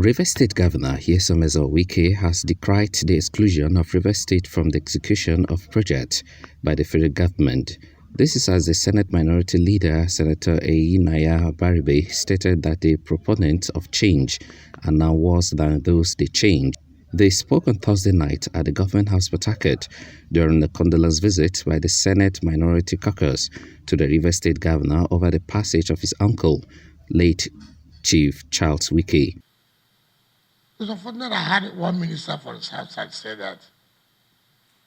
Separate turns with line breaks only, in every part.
Rivers State Governor Nyesom Wike has decried the exclusion of Rivers State from the execution of projects by the federal government. This is as the Senate Minority Leader, Senator Naya Baribe, stated that the proponents of change are now worse than those they change. They spoke on Thursday night at the Government House Port Harcourt during the condolence visit by the Senate Minority Caucus to the Rivers State Governor over the passage of his uncle, late Chief Charles Wike.
It's unfortunate I had one minister for his outside say that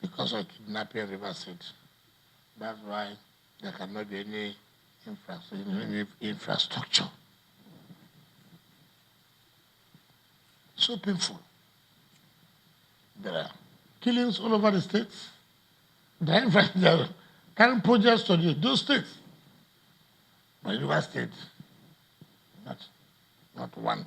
because of kidnapping River State, that's why there cannot be any infrastructure. So painful. There are killings all over the states. There are current projects to those states. But River State, not one.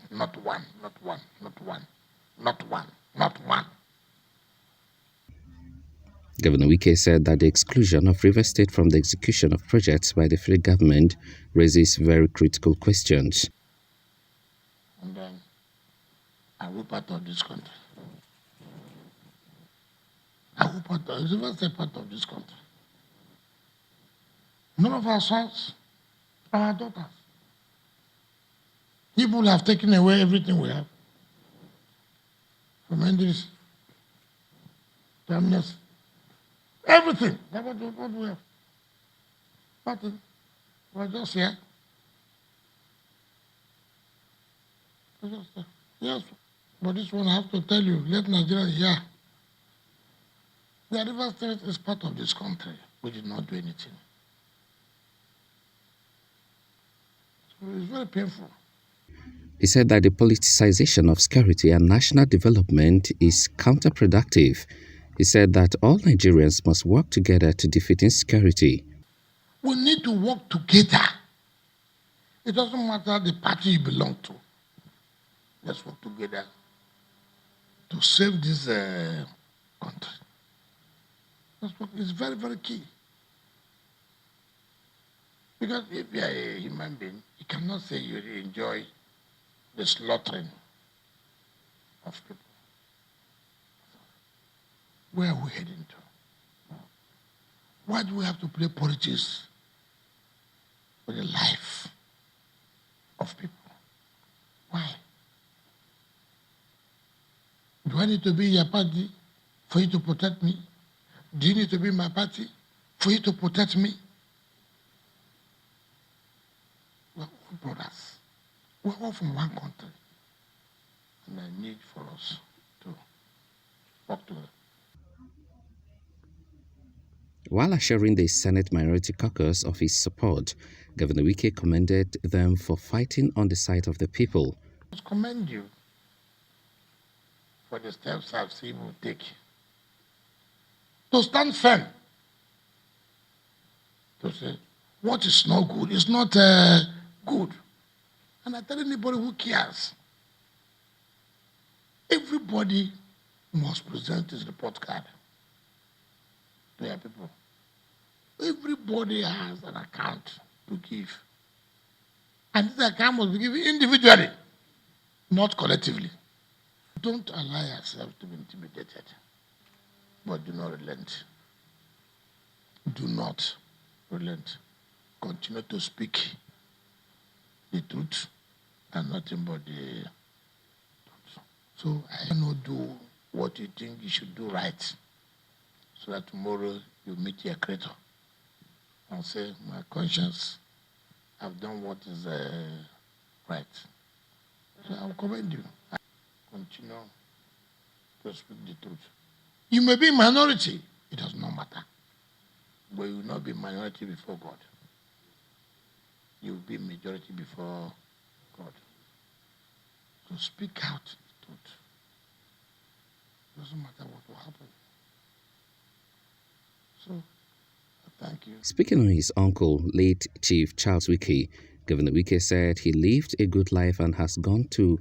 Governor Wike said that the exclusion of Rivers State from the execution of projects by the federal government raises very critical questions.
And then, are we part of this country? Is Rivers State part of this country? None of our sons, our daughters. People have taken away everything we have. From English, terminus, everything. That's what we have. Nothing. We're just here. We're just here. Yes, but this one I have to tell you, let Nigeria hear. The River State is part of this country. We did not do anything. So it's very painful.
He said that the politicization of security and national development is counterproductive. He said that all Nigerians must work together to defeat insecurity.
We need to work together. It doesn't matter the party you belong to. Let's work together to save this country. It's very, very key. Because if you are a human being, you cannot say you enjoy the slaughtering of people. Where are we heading to? Why do we have to play politics with the life of people? Why? Do I need to be your party for you to protect me? Do you need to be my party for you to protect me? We're all brothers. We're all from one country. And I need for us to work together.
While assuring the Senate Minority Caucus of his support, Governor Wike commended them for fighting on the side of the people.
I commend you for the steps I've seen you take to stand firm, to say what is not good is not good. And I tell anybody who cares, everybody must present his report card to your people. Everybody has an account to give. And this account must be given individually, not collectively. Don't allow yourself to be intimidated, but do not relent. Do not relent. Continue to speak the truth and nothing but the truth. So I cannot do what you think you should do right, so that tomorrow you meet your creator and say, my conscience, I've done what is right. So I'll commend you. I continue to speak the truth. You may be minority, it does not matter. But you will not be minority before God. You will be majority before God. So speak out the truth. It doesn't matter what will happen. So, thank you.
Speaking on his uncle, late Chief Charles Wike, Governor Wike said he lived a good life and has gone to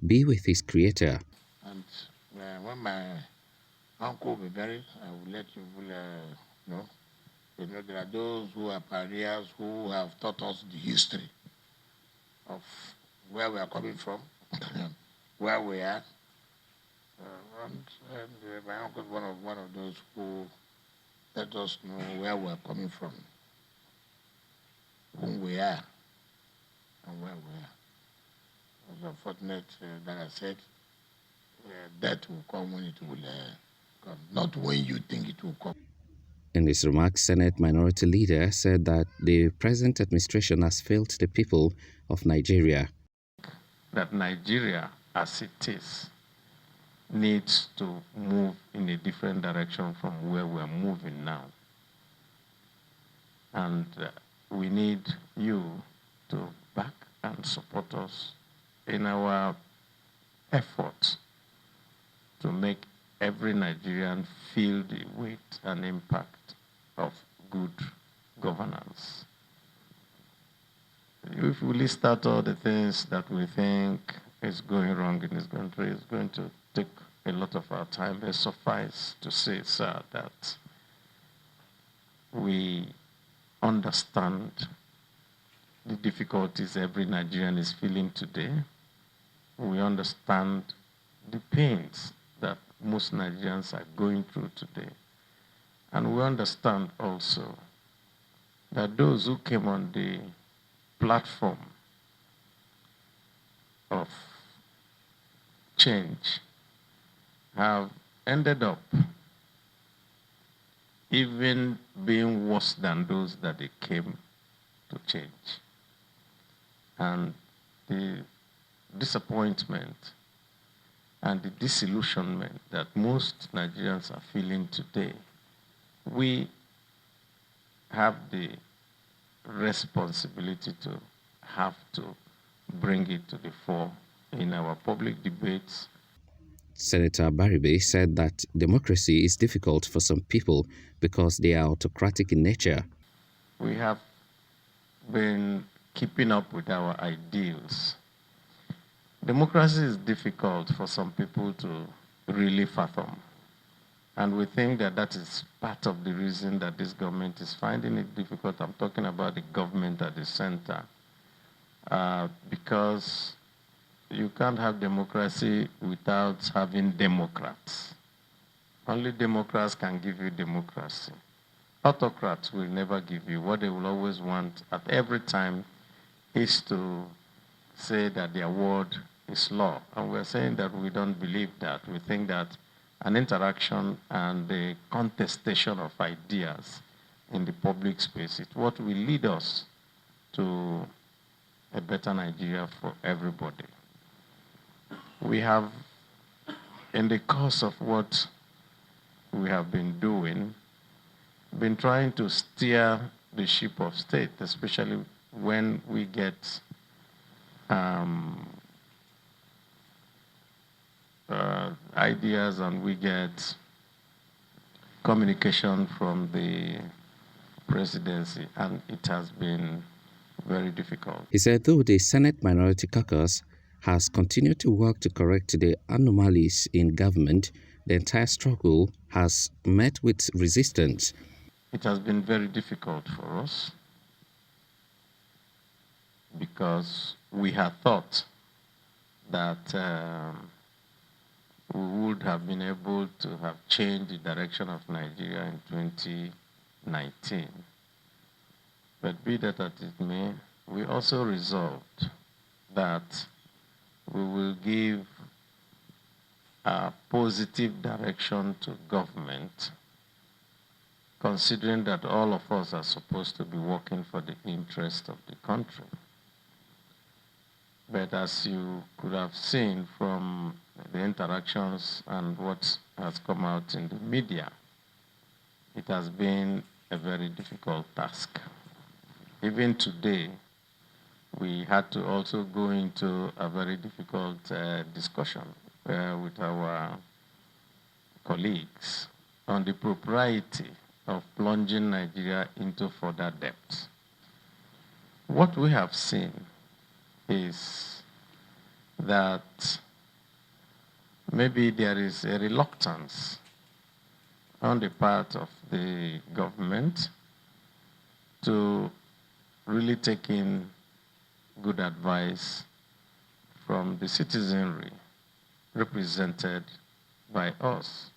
be with his creator.
And when my uncle will be buried, I will let you know. You know, there are those who are pioneers who have taught us the history of where we are coming from. where we are. My uncle is one of those who let us know where we're coming from, whom we are, and where we are. It's unfortunate that I said death will come when it will come, not when you think it will come.
In his remarks, Senate Minority Leader said that the present administration has failed the people of Nigeria.
That Nigeria, as it is, needs to move in a different direction from where we're moving now. And we need you to back and support us in our efforts to make every Nigerian feel the weight and impact of good governance. If we list out all the things that we think is going wrong in this country, it's going to take a lot of our time. It suffice to say, sir, that we understand the difficulties every Nigerian is feeling today. We understand the pains that most Nigerians are going through today. And we understand also that those who came on the platform of change have ended up even being worse than those that they came to change. And the disappointment and the disillusionment that most Nigerians are feeling today, we have the responsibility to have to bring it to the fore in our public debates.
Senator Baribe said that democracy is difficult for some people because they are autocratic in nature.
We have been keeping up with our ideals. Democracy is difficult for some people to really fathom. And we think that that is part of the reason that this government is finding it difficult. I'm talking about the government at the center. Because you can't have democracy without having Democrats. Only Democrats can give you democracy. Autocrats will never give you. What they will always want at every time is to say that their word is law. And we're saying that we don't believe that. We think that an interaction and the contestation of ideas in the public space is what will lead us to a better Nigeria for everybody. We have, in the course of what we have been doing, been trying to steer the ship of state, especially when we get ideas and we get communication from the presidency, and it has been very difficult.
He said though the Senate Minority Caucus has continued to work to correct the anomalies in government, the entire struggle has met with resistance.
It has been very difficult for us because we had thought that we would have been able to have changed the direction of Nigeria in 2019. But be that as it may, we also resolved that we will give a positive direction to government, considering that all of us are supposed to be working for the interest of the country. But as you could have seen from the interactions and what has come out in the media, it has been a very difficult task. Even today, we had to also go into a very difficult discussion with our colleagues on the propriety of plunging Nigeria into further debt. What we have seen is that maybe there is a reluctance on the part of the government to really take in good advice from the citizenry represented by us.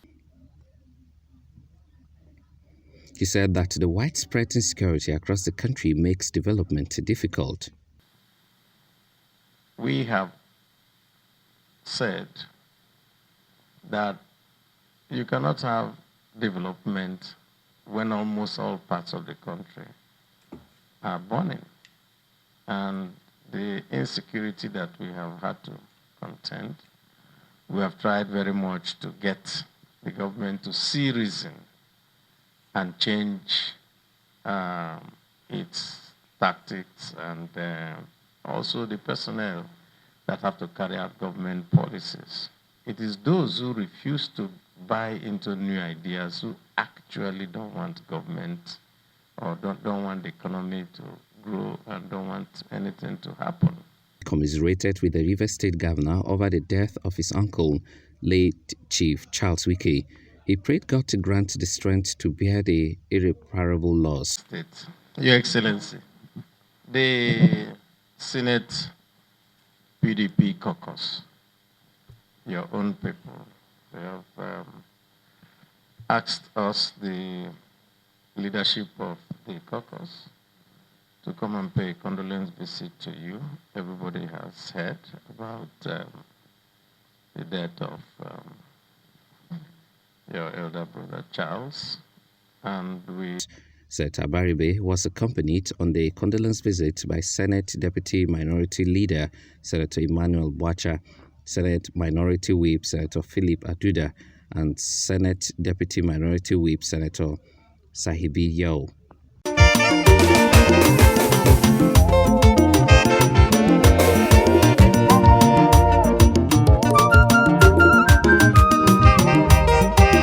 He said that the widespread insecurity across the country makes development difficult.
We have said that you cannot have development when almost all parts of the country are burning. And the insecurity that we have had to contend, we have tried very much to get the government to see reason and change its tactics and also the personnel that have to carry out government policies. It is those who refuse to buy into new ideas who actually don't want government or don't want the economy to grow and don't want anything to happen.
Commiserated with the River State governor over the death of his uncle, late Chief Charles Wike. He prayed God to grant the strength to bear the irreparable loss.
State. Your Excellency, the Senate PDP caucus, your own people, they have asked us, the leadership of the caucus, to come and pay a condolence visit to you. Everybody has heard about the death of your elder brother Charles, and we
said Abaribe was accompanied on the condolence visit by Senate Deputy Minority Leader Senator Emmanuel Bwacha, Senate Minority Whip Senator Philip Aduda, and Senate Deputy Minority Whip Senator Sahibi Yao.